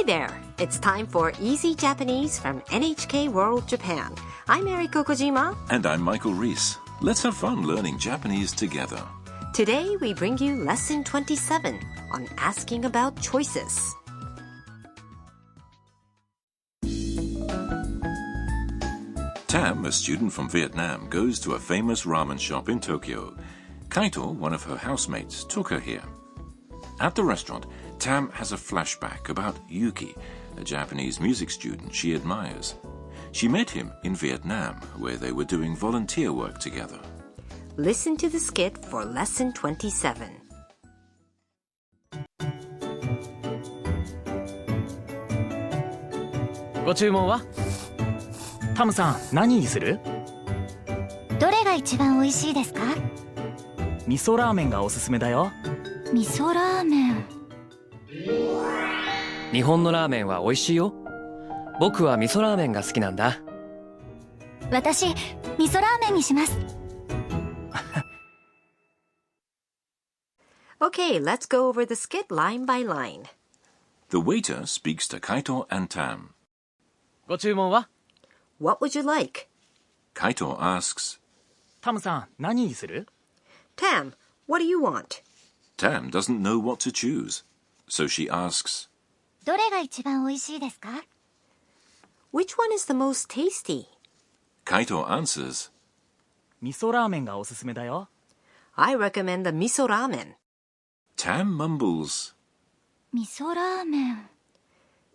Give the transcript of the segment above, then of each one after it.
there! It's time for Easy Japanese from NHK World Japan. I'm Eriko Kojima. And I'm Michael Reese. Let's have fun learning Japanese together. Today we bring you Lesson 27 on asking about choices. Tam, a student from Vietnam, goes to a famous ramen shop in Tokyo. Kaito, one of her housemates, took her here. At the restaurant, Tam has a flashback about Yuki, a Japanese music student she admires. She met him in Vietnam, where they were doing volunteer work together. Listen to the skit for Lesson 27. ご注文は？タムさん、何にする？どれが一番美味しいですか？味噌ラーメンがおすすめだよ。味噌ラーメン。日本のラーメンは美味しいよ。僕は味噌ラーメンが好きなんだ。私、味噌ラーメンにします。Okay, let's go over the skit line by line. The waiter speaks to Kaito and Tam. ご注文は？ What would you like? Kaito asks. タムさん、何にする？ Tam, what do you want? Tam doesn't know what to choose, so she asks. どれが一番美味しいですか？ Which one is the most tasty? Kaito answers. 味噌ラーメンがおすすめだよ。I recommend the miso ramen. Tam mumbles. 味噌ラーメン。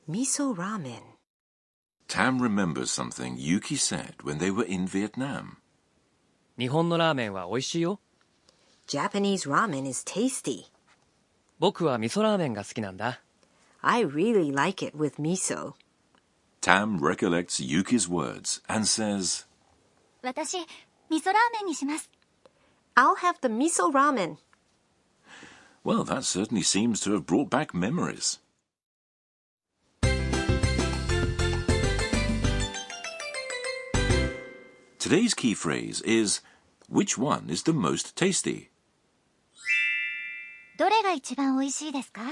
Miso ramen. Tam remembers something Yuki said when they were in Vietnam. 日本のラーメンは美味しいよ。Japanese ramen is tasty. 僕は味噌ラーメンが好きなんだ。I really like it with miso. Tam recollects Yuki's words and says. 私、味噌ラーメンにします。I'll have the miso ramen. Well, that certainly seems to have brought back memories. Today's key phrase is, which one is the most tasty? どれが一番美味しいですか？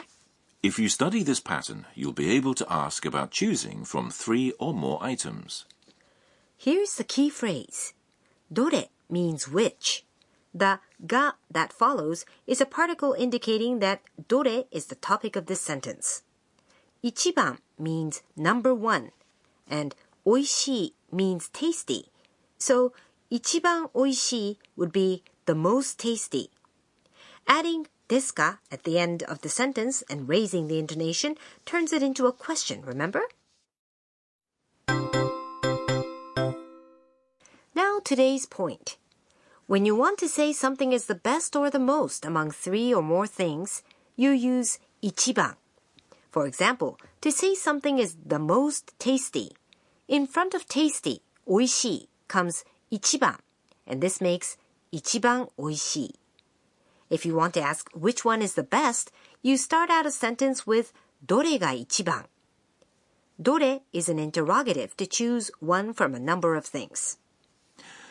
If you study this pattern, you'll be able to ask about choosing from 3 or more items. Here's the key phrase. Dore means which. The ga that follows is a particle indicating that dore is the topic of this sentence. Ichiban means number 1, and oishii means tasty. So, ichiban oishii would be the most tasty. Adding desu ka at the end of the sentence and raising the intonation turns it into a question, remember? Now today's point. When you want to say something is the best or the most among 3 or more things, you use ichiban. For example, to say something is the most tasty, in front of tasty, oishii, comes ichiban, and this makes ichiban oishii. If you want to ask which one is the best, you start out a sentence with dore ga ichiban. Dore is an interrogative to choose one from a number of things.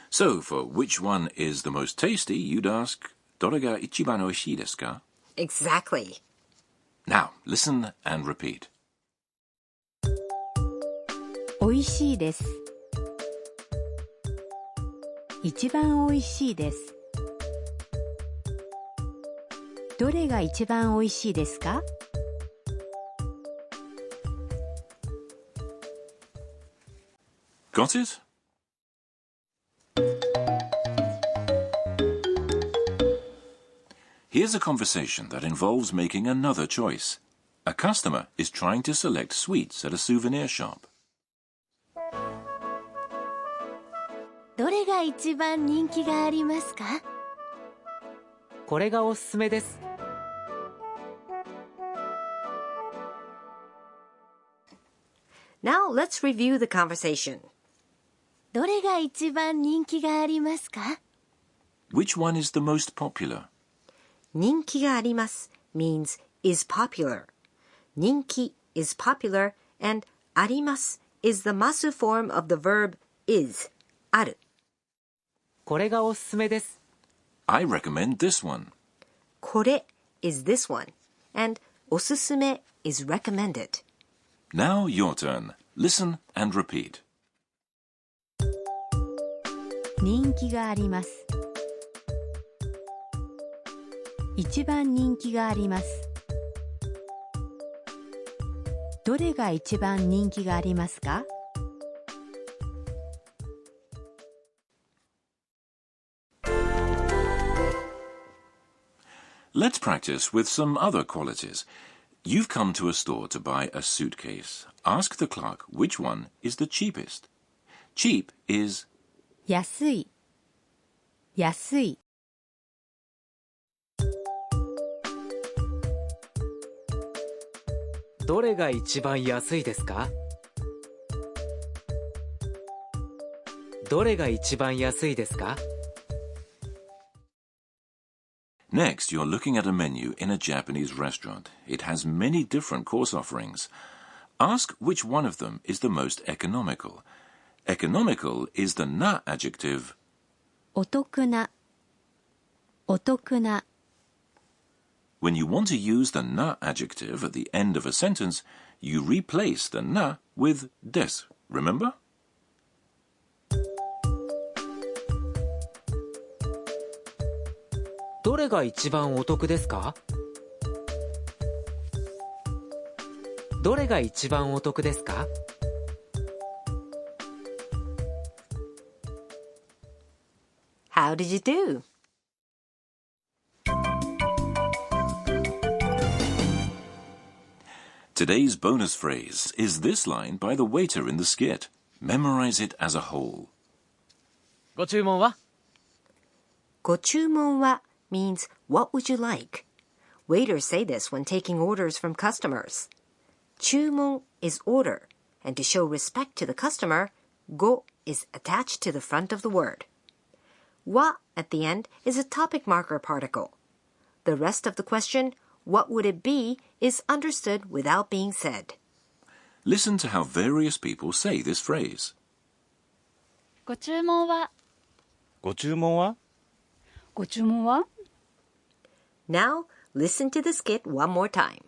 So, for which one is the most tasty, you'd ask, どれが一番おいしいですか? Exactly. Now, listen and repeat. おいしいです。一番おいしいです。どれが一番おいしいですか？ Got it? Here's a conversation that involves making another choice. A customer is trying to select sweets at a souvenir shop. どれが一番人気がありますか？これがおすすめです。Now let's review the conversation. どれが一番人気がありますか？ Which one is the most popular? 人気があります means is popular. 人気 is popular and あります is the masu form of the verb is, ある。これがおすすめです。I recommend this one. これ is this one and おすすめ is recommended. Now your turn. Listen and repeat. 人気があります。一番人気があります。どれが一番人気がありますか？ Let's practice with some other qualities. You've come to a store to buy a suitcase. Ask the clerk which one is the cheapest. Cheap is 安い。安い。どれが一番安いですか？どれが一番安いですか？ Next, you're looking at a menu in a Japanese restaurant. It has many different course offerings. Ask which one of them is the most economical. Economical is the na adjective. お得な。お得な。 When you want to use the na adjective at the end of a sentence, you replace the na with desu. Remember? どれが一番お得ですか？どれが一番お得ですか？ How did you do? Today's bonus phrase is this line by the waiter in the skit. Memorize it as a whole. ご注文は？ご注文は means what would you like? Waiters say this when taking orders from customers. 注文 is order, and to show respect to the customer, ご is attached to the front of the word. は at the end is a topic marker particle. The rest of the question, what would it be, is understood without being said. Listen to how various people say this phrase. ご注文は？ご注文は？ご注文は？ Now, listen to the skit one more time.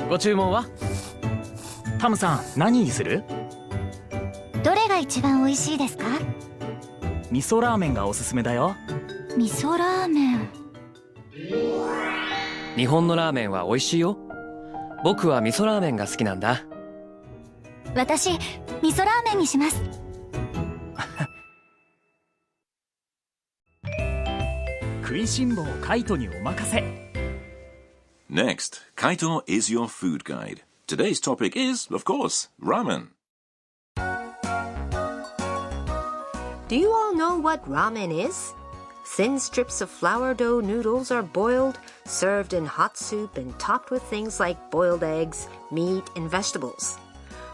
ご注文は？タムさん、何にする？どれが一番おいしいですか？味噌ラーメンがおすすめだよ。味噌ラーメン。日本のラーメンは美味しいよ。僕は味噌ラーメンが好きなんだ。私、味噌ラーメンにします。食いしん坊カイトにお任せ。Next, Kaito is your food guide. Today's topic is, of course, ramen. Do you all know what ramen is? Thin strips of flour dough noodles are boiled, served in hot soup, and topped with things like boiled eggs, meat, and vegetables.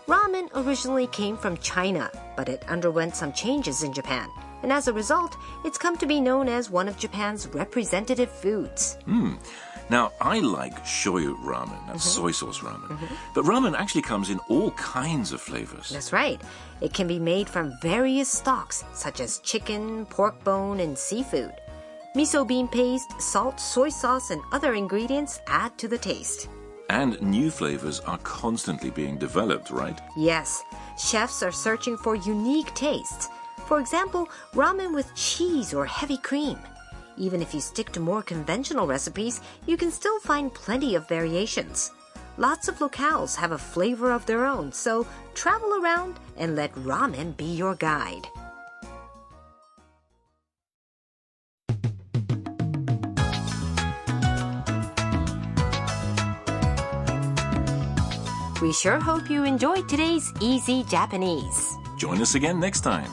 Ramen originally came from China, but it underwent some changes in Japan, and as a result, it's come to be known as one of Japan's representative foods. Now, I like shoyu ramen, that's soy sauce ramen. But ramen actually comes in all kinds of flavors. That's right. It can be made from various stocks, such as chicken, pork bone, and seafood. Miso bean paste, salt, soy sauce, and other ingredients add to the taste. And new flavors are constantly being developed, right? Yes, chefs are searching for unique tastes. For example, ramen with cheese or heavy cream. Even if you stick to more conventional recipes, you can still find plenty of variations. Lots of locales have a flavor of their own, so travel around and let ramen be your guide. We sure hope you enjoyed today's Easy Japanese. Join us again next time.